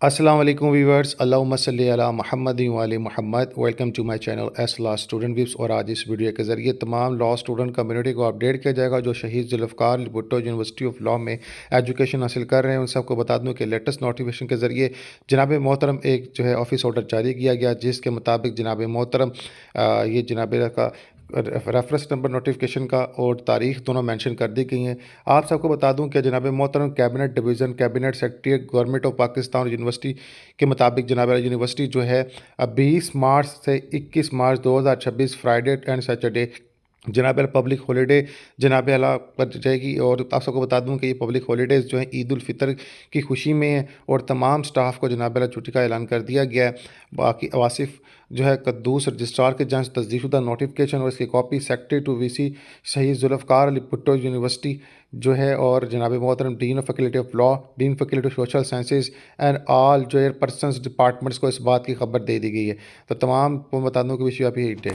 अस्सलाम वालेकुम वीवर्स, अल्लाहुम्मा सल्ली अला मुहम्मद व आले Muhammad. Welcome to my channel S law student VIPs. और आज इस वीडियो के ज़रिए तमाम लॉ स्टूडेंट कम्युनिटी को अपडेट किया जाएगा जो शहीद Zulfikar Bhutto university of law में एजुकेशन हासिल कर रहे हैं। उन सबको बता दूं कि लेटेस्ट नोटिफिकेशन के ज़रिए जनाब मोहतरम एक जो है ऑफिस ऑर्डर जारी किया गया, जिसके मुताबिक जनाब मोहतरम ये जनाब का रेफरेंस नंबर नोटिफिकेशन का और तारीख दोनों मेंशन कर दी गई हैं। आप सबको बता दूं कि जनाब मोहतरम cabinet division cabinet secretary government of Pakistan university के मुताबिक जनाब यूनिवर्सिटी जो है 20 मार्च से 21 मार्च 2026 फ्राइडे एंड सैटरडे जनाब पब्लिक हॉलीडे जनाब अला पर जाएगी। और आप सबको बता दूं कि ये पब्लिक हॉलीडेज़ जो हैं ईद उल फितर की खुशी में है और तमाम स्टाफ को जनाब अला छुट्टी का ऐलान कर दिया गया है। बाकी वासिफ जो है कद्दूस रजिस्ट्रार के जंच तस्दीकशुदा नोटिफिकेशन और इसकी कॉपी सेक्रेटरी टू वीसी शहीद जुल्फ़िकार अली भुट्टो यूनिवर्सिटी जो है, और जनाब मोहतरम dean of faculty of law, dean faculty of social sciences and all जो पर्सनस डिपार्टमेंट्स को इस बात की खबर दे दी गई है। तो तमाम को बता दूँ कि wish you happy Eid day.